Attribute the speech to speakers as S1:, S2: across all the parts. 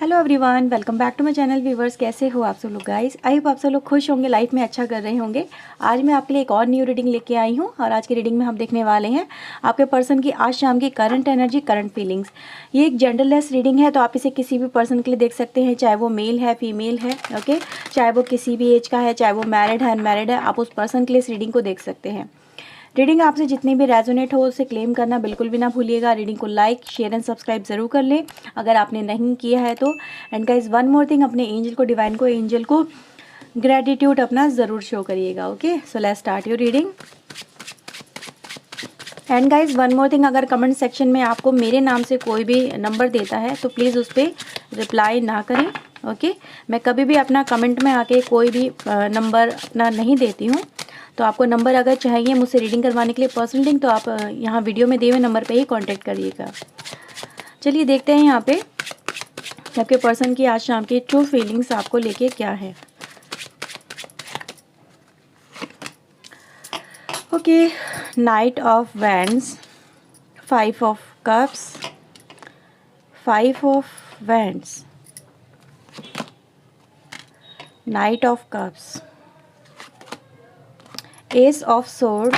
S1: Hello everyone, welcome back to my channel. Viewers, कैसे हो आप सब लोग गाइस? आई होप आप सब लोग खुश होंगे, लाइफ में अच्छा कर रहे होंगे। आज मैं आपके लिए एक और न्यू रीडिंग लेके आई हूँ और आज की रीडिंग में हम देखने वाले हैं आपके पर्सन की आज शाम की करंट एनर्जी, करंट फीलिंग्स। ये एक जेंडरलेस रीडिंग है, तो आप इसे किसी भी पर्सन के लिए देख सकते हैं, चाहे वो मेल है, फीमेल है, ओके, चाहे वो किसी भी एज का है, चाहे वो मैरिड है, अनमैरिड है, आप उस पर्सन के लिए इस रीडिंग को देख सकते हैं। रीडिंग आपसे जितनी भी रेजोनेट हो उसे क्लेम करना बिल्कुल भी ना भूलिएगा। रीडिंग को लाइक, शेयर एंड सब्सक्राइब जरूर कर लें अगर आपने नहीं किया है तो। And guys, one more thing, अपने एंजल को, डिवाइन को, एंजल को ग्रेटिट्यूड अपना ज़रूर शो करिएगा। Okay, so let's start your reading. And guys, one more thing, अगर कमेंट सेक्शन में आपको मेरे नाम से कोई भी नंबर देता है तो प्लीज़ उस पर रिप्लाई ना करें। ओके, मैं कभी भी अपना कमेंट में आके कोई भी नंबर अपना नहीं देती हूँ। तो आपको नंबर अगर चाहिए मुझसे रीडिंग करवाने के लिए पर्सनल लिंक, तो आप यहाँ वीडियो में दिए हुए नंबर पे ही कांटेक्ट करिएगा। चलिए देखते हैं यहाँ पे आपके पर्सन की आज शाम की ट्रू फीलिंग्स आपको लेके क्या है। Okay, knight of wands, 5 of cups, 5 of wands, knight of cups, ace of sword,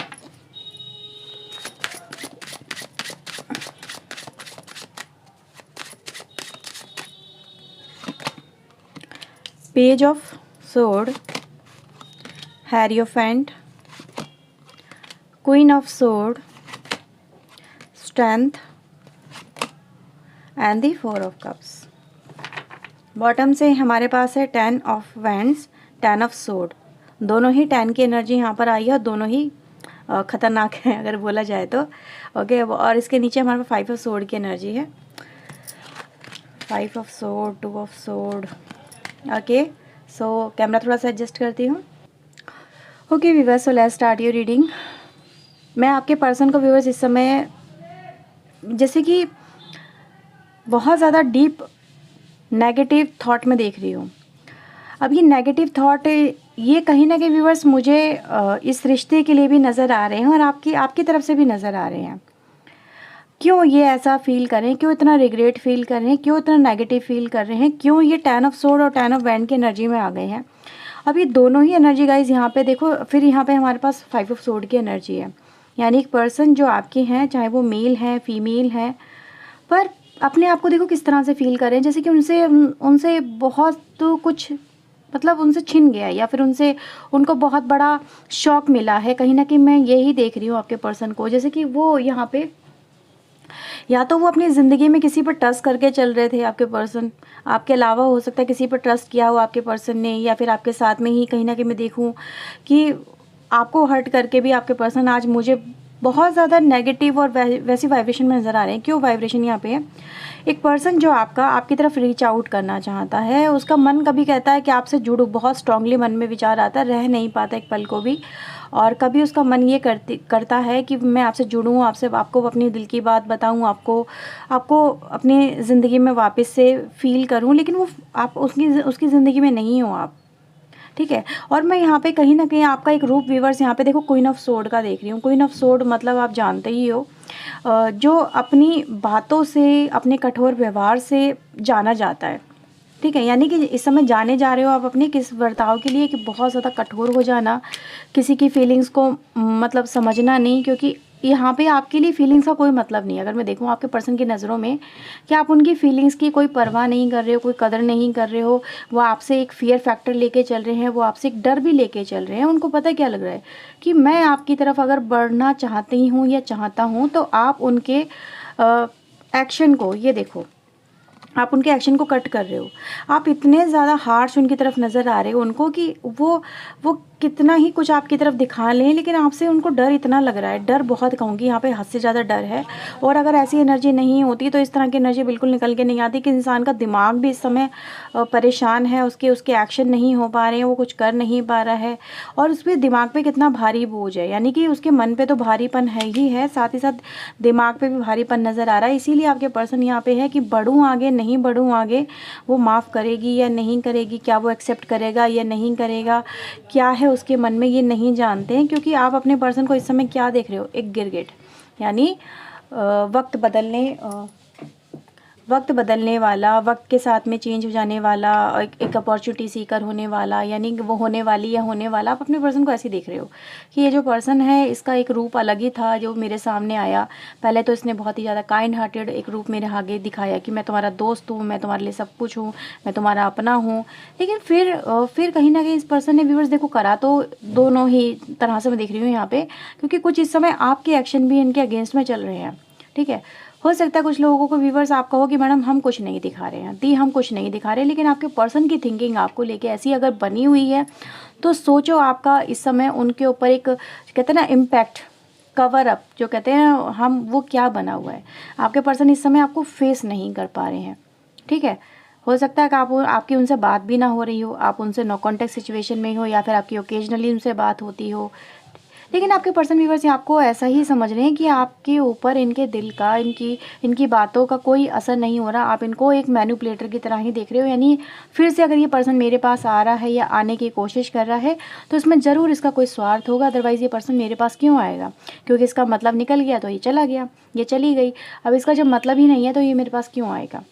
S1: page of sword, hierophant, queen of sword, strength and the 4 of cups. Bottom से हमारे पास है 10 ऑफ वैंड्स, 10 ऑफ सोर्ड। दोनों ही 10 की energy यहाँ पर आई है और दोनों ही ख़तरनाक है अगर बोला जाए तो। ओके, और इसके नीचे हमारे पास 5 ऑफ सोर्ड की एनर्जी है, 5 of sword, 2 of sword. Okay, so camera थोड़ा सा एडजस्ट करती हूँ। Okay viewers, so let's start your reading. मैं आपके पर्सन को व्यूअर्स इस समय जैसे कि बहुत ज़्यादा डीप नेगेटिव थॉट में देख रही हूँ। अब ये नेगेटिव थॉट ये कहीं ना कहीं व्यूअर्स मुझे इस रिश्ते के लिए भी नज़र आ रहे हैं और आपकी तरफ से भी नज़र आ रहे हैं। क्यों ये ऐसा फील कर रहे हैं, क्यों इतना रिग्रेट फील कर रहे हैं, क्यों इतना नेगेटिव फील कर रहे हैं, क्यों ये 10 ऑफ सोर्ड और 10 ऑफ वैंड की एनर्जी में आ गए हैं। अब ये दोनों ही एनर्जी गाइज यहाँ पे देखो, फिर यहाँ पे हमारे पास 5 ऑफ सोर्ड की एनर्जी है। यानी एक पर्सन जो आपके हैं, चाहे वो मेल है, फीमेल है, पर अपने आप को देखो किस तरह से फील कर रहे हैं, जैसे कि उनसे बहुत तो कुछ मतलब उनसे छिन गया है, या फिर उनको बहुत बड़ा शॉक मिला है। कहीं ना कहीं मैं यही देख रही हूँ आपके पर्सन को, जैसे कि वो यहाँ पे या तो वो अपनी ज़िंदगी में किसी पर ट्रस्ट करके चल रहे थे, आपके पर्सन आपके अलावा हो सकता है किसी पर ट्रस्ट किया हो आपके पर्सन ने, या फिर आपके साथ में ही कहीं ना कहीं मैं देखूँ कि आपको हर्ट करके भी आपके पर्सन आज मुझे बहुत ज़्यादा नेगेटिव और वैसी वाइब्रेशन में नज़र आ रहे हैं। क्यों वाइब्रेशन यहाँ पे है? एक पर्सन जो आपकी तरफ रीच आउट करना चाहता है, उसका मन कभी कहता है कि आपसे जुड़ो, बहुत स्ट्रांगली मन में विचार आता है, रह नहीं पाता एक पल को भी। और कभी उसका मन ये करता है कि मैं आपसे जुड़ूं, आपको अपनी दिल की बात बताऊं, आपको अपनी ज़िंदगी में वापस से फील करूं, लेकिन वो आप उसकी ज़िंदगी में नहीं हो आप, ठीक है। और मैं यहाँ पे कहीं ना कहीं आपका एक रूप व्यूअर्स यहाँ पे देखो क्वीन ऑफ सोर्ड का देख रही हूँ। क्वीन ऑफ सोर्ड मतलब आप जानते ही हो, जो अपनी बातों से, अपने कठोर व्यवहार से जाना जाता है, ठीक है। यानी कि इस समय जाने जा रहे हो आप अपने किस बर्ताव के लिए, कि बहुत ज़्यादा कठोर हो जाना, किसी की फीलिंग्स को मतलब समझना नहीं, क्योंकि यहाँ पे आपके लिए फीलिंग्स का कोई मतलब नहीं है। अगर मैं देखूँ आपके पर्सन की नज़रों में कि आप उनकी फीलिंग्स की कोई परवाह नहीं कर रहे हो, कोई कदर नहीं कर रहे हो, वो आपसे एक फियर फैक्टर लेके चल रहे हैं, वो आपसे एक डर भी लेके चल रहे हैं। उनको पता क्या लग रहा है कि मैं आपकी तरफ अगर बढ़ना चाहती हूँ या चाहता हूँ तो आप उनके एक्शन को, ये देखो आप उनके एक्शन को कट कर रहे हो। आप इतने ज़्यादा हार्श उनकी तरफ नज़र आ रहे हो उनको कि वो कितना ही कुछ आपकी तरफ दिखा लें, लेकिन आपसे उनको डर इतना लग रहा है, डर बहुत कहूँगी यहाँ पे, हद से ज़्यादा डर है। और अगर ऐसी एनर्जी नहीं होती तो इस तरह की एनर्जी बिल्कुल निकल के नहीं आती कि इंसान का दिमाग भी इस समय परेशान है, उसके एक्शन नहीं हो पा रहे हैं, वो कुछ कर नहीं पा रहा है, और उस पर दिमाग पे कितना भारी बोझ है। यानी कि उसके मन पे तो भारीपन है ही है, साथ ही साथ दिमाग पे भी भारीपन नज़र आ रहा है। इसीलिए आपके पर्सन यहाँ पे है कि बढ़ूँ आगे, नहीं बढ़ूँ आगे, वो माफ़ करेगी या नहीं करेगी, क्या वो एक्सेप्ट करेगा या नहीं करेगा, क्या है उसके मन में, ये नहीं जानते हैं। क्योंकि आप अपने पर्सन को इस समय क्या देख रहे हो, एक गिरगिट, यानी वक्त बदलने वक्त बदलने वाला, वक्त के साथ में चेंज हो जाने वाला, एक अपॉर्चुनिटी सीकर होने वाला, यानी वो होने वाली या होने वाला। आप अपने पर्सन को ऐसे देख रहे हो कि ये जो पर्सन है इसका एक रूप अलग ही था जो मेरे सामने आया। पहले तो इसने बहुत ही ज़्यादा काइंड हार्टेड एक रूप मेरे आगे दिखाया कि मैं तुम्हारा दोस्त हूँ, मैं तुम्हारे लिए सब कुछ हूँ, मैं तुम्हारा अपना हूँ। लेकिन फिर कहीं ना कहीं इस पर्सन ने व्यूअर्स देखो करा तो दोनों ही तरह से मैं देख रही हूँ यहाँ पे, क्योंकि कुछ इस समय आपके एक्शन भी इनके अगेंस्ट में चल रहे हैं। ठीक है, हो सकता है कुछ लोगों को व्यूवर्स आप कहो कि मैडम हम कुछ नहीं दिखा रहे हैं, दी हम कुछ नहीं दिखा रहे, लेकिन आपके पर्सन की थिंकिंग आपको लेके ऐसी अगर बनी हुई है तो सोचो आपका इस समय उनके ऊपर एक कहते हैं ना इम्पैक्ट, कवर अप जो कहते हैं हम, वो क्या बना हुआ है। आपके पर्सन इस समय आपको फेस नहीं कर पा रहे हैं। ठीक है, हो सकता है कि आपकी उनसे बात भी ना हो रही हो, आप उनसे नो कॉन्टेक्ट सिचुएशन में हो, या फिर आपकी ओकेजनली उनसे बात होती हो, लेकिन आपके पर्सन व्यूवर्स आपको ऐसा ही समझ रहे हैं कि आपके ऊपर इनके दिल का, इनकी बातों का कोई असर नहीं हो रहा। आप इनको एक मैनिपुलेटर की तरह ही देख रहे हो। यानी फिर से अगर ये पर्सन मेरे पास आ रहा है या आने की कोशिश कर रहा है तो इसमें ज़रूर इसका कोई स्वार्थ होगा, अदरवाइज़ ये पर्सन मेरे पास क्यों आएगा? क्योंकि इसका मतलब निकल गया तो ये चला गया, ये चली गई। अब इसका जब मतलब ही नहीं है तो ये मेरे पास क्यों आएगा?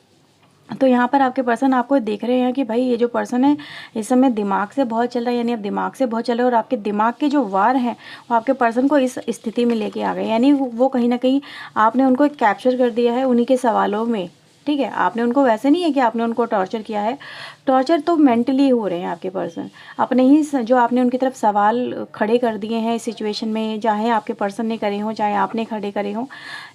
S1: तो यहाँ पर आपके पर्सन आपको देख रहे हैं कि भाई ये जो पर्सन है इस समय दिमाग से बहुत चल रहा है, यानी अब दिमाग से बहुत चल रहा है, और आपके दिमाग के जो वार हैं वो आपके पर्सन को इस स्थिति में लेके आ गए। यानी वो कहीं ना कहीं आपने उनको कैप्चर कर दिया है उन्हीं के सवालों में। ठीक है, आपने उनको वैसे नहीं है कि आपने उनको टॉर्चर किया है, टॉर्चर तो मेंटली हो रहे हैं आपके पर्सन अपने ही जो आपने उनकी तरफ सवाल खड़े कर दिए हैं इस सिचुएशन में, चाहे आपके पर्सन ने करे हों चाहे आपने खड़े करे हों।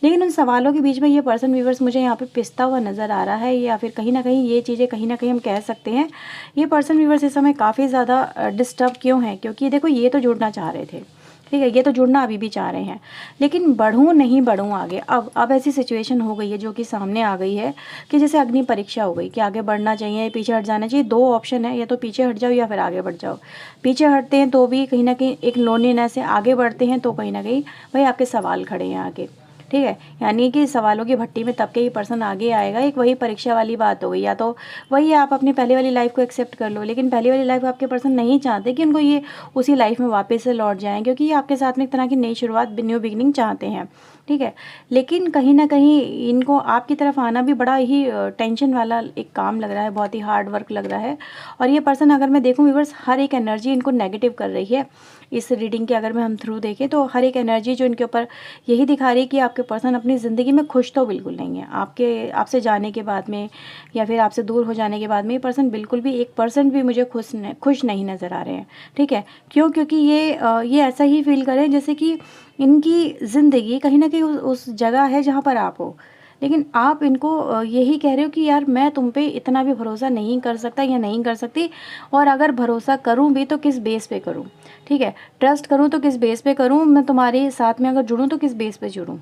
S1: लेकिन उन सवालों के बीच में ये पर्सन व्यूवर्स मुझे यहाँ पे पिसता हुआ नज़र आ रहा है, या फिर कहीं ना कहीं ये चीज़ें कहीं ना कहीं हम कह सकते हैं ये पर्सन व्यूवर्स इस समय काफ़ी ज़्यादा डिस्टर्ब क्यों है, क्योंकि देखो ये तो जुड़ना चाह रहे थे। ठीक है, ये तो जुड़ना अभी भी चाह रहे हैं, लेकिन बढ़ूँ नहीं बढ़ूँ आगे। अब ऐसी सिचुएशन हो गई है जो कि सामने आ गई है कि जैसे अग्नि परीक्षा हो गई कि आगे बढ़ना चाहिए पीछे हट जाना चाहिए। दो ऑप्शन है, या तो पीछे हट जाओ या फिर आगे बढ़ जाओ। पीछे हटते हैं तो भी कहीं ना कहीं एक लोनलीनेस है, आगे बढ़ते हैं तो कहीं ना कहीं भाई आपके सवाल खड़े हैं आगे। ठीक है, यानी कि सवालों की भट्टी में तब के ही पर्सन आगे आएगा। एक वही परीक्षा वाली बात हो गई, या तो वही आप अपनी पहले वाली लाइफ को एक्सेप्ट कर लो, लेकिन पहले वाली लाइफ आपके पर्सन नहीं चाहते कि उनको ये उसी लाइफ में वापस से लौट जाएं, क्योंकि ये आपके साथ में एक तरह की नई शुरुआत, न्यू बिगिनिंग चाहते हैं। ठीक है, लेकिन कहीं ना कहीं इनको आपकी तरफ आना भी बड़ा ही टेंशन वाला एक काम लग रहा है, बहुत ही हार्ड वर्क लग रहा है। और ये पर्सन अगर मैं देखूँ व्यूअर्स हर एक एनर्जी इनको नेगेटिव कर रही है इस रीडिंग के, अगर मैं हम थ्रू देखें तो हर एक एनर्जी जो इनके ऊपर यही दिखा रही है कि आपके पर्सन अपनी ज़िंदगी में खुश तो बिल्कुल नहीं है। आपसे जाने के बाद में या फिर आपसे दूर हो जाने के बाद में ये पर्सन बिल्कुल भी 1% भी मुझे खुश नहीं नज़र आ रहे हैं। ठीक है, क्यों? क्योंकि ये ऐसा ही फील करें जैसे कि इनकी ज़िंदगी कहीं ना कहीं उस जगह है जहाँ पर आप हो, लेकिन आप इनको यही कह रहे हो कि यार मैं तुम पे इतना भी भरोसा नहीं कर सकता या नहीं कर सकती, और अगर भरोसा करूँ भी तो किस बेस पे करूँ। ठीक है, ट्रस्ट करूँ तो किस बेस पे करूँ, मैं तुम्हारे साथ में अगर जुड़ूँ तो किस बेस पे जुड़ूँ,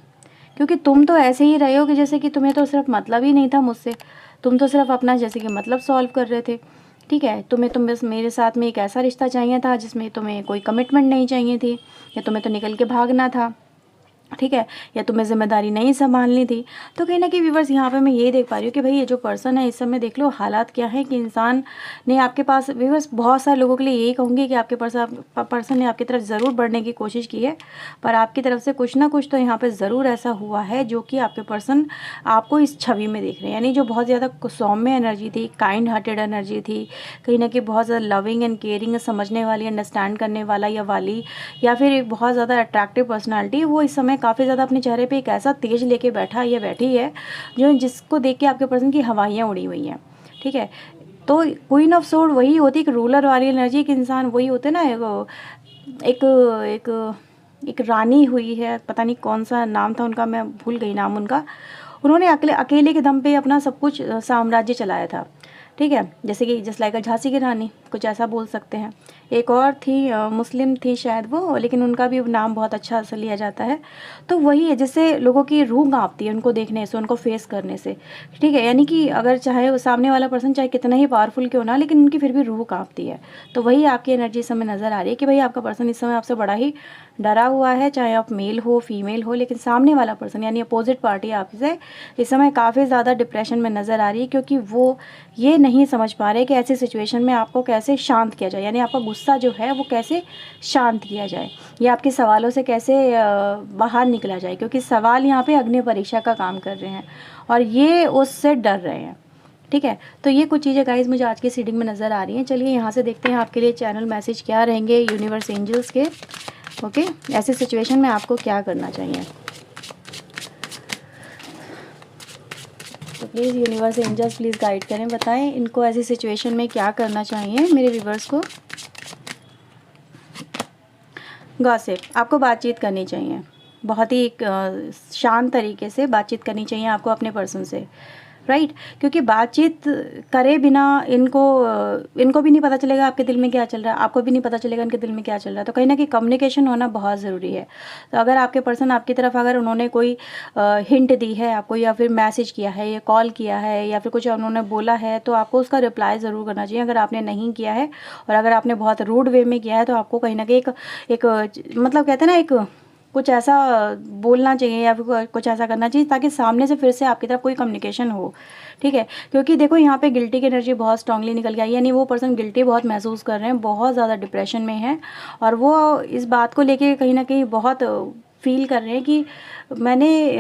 S1: क्योंकि तुम तो ऐसे ही रहे हो कि जैसे कि तुम्हें तो सिर्फ मतलब ही नहीं था मुझसे, तुम तो सिर्फ अपना जैसे कि मतलब सॉल्व कर रहे थे। ठीक है, तुम बस मेरे साथ में एक ऐसा रिश्ता चाहिए था जिसमें तुम्हें कोई कमिटमेंट नहीं चाहिए थी, या तुम्हें तो निकल के भागना था। ठीक है, या तुम्हें जिम्मेदारी नहीं संभालनी थी। तो कहीं ना कहीं व्यूवर्स यहाँ पे मैं ये देख पा रही हूँ कि भाई ये जो पर्सन है इस समय देख लो हालात क्या है कि इंसान ने आपके पास, व्यूवर्स बहुत सारे लोगों के लिए यही कहूँगी कि आपके पर्सन ने आपकी तरफ ज़रूर बढ़ने की कोशिश की है, पर आपकी तरफ से कुछ ना कुछ तो यहाँ पर ज़रूर ऐसा हुआ है जो कि आपके पर्सन आपको इस छवि में देख रहे हैं। यानी जो बहुत ज़्यादा सौम्य एनर्जी थी, काइंड हार्टेड एनर्जी थी, कहीं ना कहीं बहुत ज़्यादा लविंग एंड केयरिंग, समझने वाली, अंडरस्टैंड करने वाला या वाली, या फिर एक बहुत ज़्यादा अट्रैक्टिव पर्सनालिटी, वो इस समय काफ़ी ज़्यादा अपने चेहरे पे एक ऐसा तेज लेके बैठा या बैठी है जो जिसको देख के आपके पर्सन की हवाइयाँ उड़ी हुई हैं। ठीक है, तो क्वीन ऑफ सोर्ड वही होती है, एक रूलर वाली एनर्जी, एक इंसान वही होते ना, एक एक एक रानी हुई है, पता नहीं कौन सा नाम था उनका, मैं भूल गई नाम उनका। उन्होंने अकेले के दम पे अपना सब कुछ साम्राज्य चलाया था। ठीक है, जैसे कि जस्ट लाइक झांसी की रानी, कुछ ऐसा बोल सकते हैं। एक और थी मुस्लिम थी शायद वो, लेकिन उनका भी नाम बहुत अच्छा से लिया जाता है। तो वही है जिससे लोगों की रूह कांपती है उनको देखने से, उनको फेस करने से। ठीक है, यानी कि अगर चाहे वो सामने वाला पर्सन चाहे कितना ही पावरफुल क्यों ना, लेकिन उनकी फिर भी रूह कांपती है। तो वही आपकी एनर्जी इस समय नज़र आ रही है कि भाई आपका पर्सन इस समय आपसे बड़ा ही डरा हुआ है, चाहे आप मेल हो फीमेल हो, लेकिन सामने वाला पर्सन यानी अपोजिट पार्टी आपसे इस समय काफ़ी ज़्यादा डिप्रेशन में नज़र आ रही है, क्योंकि वो ये नहीं समझ पा रहे कि ऐसी सिचुएशन में आपको कैसे शांत किया जाए, यानी आपका गुस्सा जो है वो कैसे शांत किया जाए, या आपके सवालों से कैसे बाहर निकला जाए, क्योंकि सवाल यहाँ पे अग्नि परीक्षा का काम कर रहे हैं और ये उससे डर रहे हैं। ठीक है, तो ये कुछ चीज़ें गाइज मुझे आज की रीडिंग में नज़र आ रही हैं। चलिए यहाँ से देखते हैं आपके लिए चैनल मैसेज क्या रहेंगे यूनिवर्स एंजल्स के। ओके, ऐसी सिचुएशन में आपको क्या करना चाहिए। तो please universe angels please guide करें, बताएं इनको ऐसी सिचुएशन में क्या करना चाहिए मेरे व्यूवर्स को। गॉसिप, आपको बातचीत करनी चाहिए, बहुत ही शांत तरीके से बातचीत करनी चाहिए आपको अपने पर्सन से, राइट। क्योंकि बातचीत करे बिना इनको भी नहीं पता चलेगा आपके दिल में क्या चल रहा है, आपको भी नहीं पता चलेगा इनके दिल में क्या चल रहा है। तो कहीं ना कहीं कम्युनिकेशन होना बहुत ज़रूरी है। तो अगर आपके पर्सन आपकी तरफ अगर उन्होंने कोई हिंट दी है आपको, या फिर मैसेज किया है या कॉल किया है या फिर कुछ उन्होंने बोला है, तो आपको उसका रिप्लाई ज़रूर करना चाहिए। अगर आपने नहीं किया है और अगर आपने बहुत रूड वे में किया है, तो आपको कहीं ना कहीं एक मतलब कहते हैं ना, एक कुछ ऐसा बोलना चाहिए या फिर कुछ ऐसा करना चाहिए ताकि सामने से फिर से आपकी तरफ कोई कम्युनिकेशन हो। ठीक है, क्योंकि देखो यहाँ पे गिल्टी की एनर्जी बहुत स्ट्रांगली निकल के आई, यानी वो पर्सन गिल्टी बहुत महसूस कर रहे हैं, बहुत ज़्यादा डिप्रेशन में है और वो इस बात को लेके कहीं ना कहीं बहुत फील कर रहे हैं कि मैंने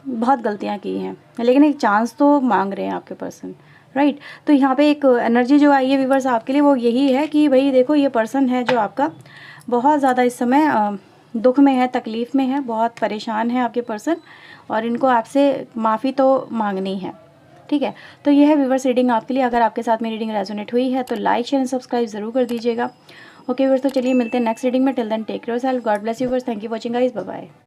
S1: बहुत गलतियाँ की हैं, लेकिन एक चांस तो मांग रहे हैं आपके पर्सन, राइट। तो यहाँ पे एक एनर्जी जो आई है व्यूअर्स आपके लिए वो यही है कि भाई देखो, ये पर्सन है जो आपका बहुत ज़्यादा इस समय दुख में है, तकलीफ़ में है, बहुत परेशान है आपके पर्सन, और इनको आपसे माफ़ी तो मांगनी है। ठीक है, तो ये है व्यूअर्स रीडिंग आपके लिए। अगर आपके साथ मेरी रीडिंग रेजोनेट हुई है तो लाइक शेयर एंड सब्सक्राइब जरूर कर दीजिएगा। ओके व्यूअर्स, तो चलिए मिलते हैं नेक्स्ट रीडिंग में। Till then take care yourself, God bless you viewers, thank you watching guys, bye bye.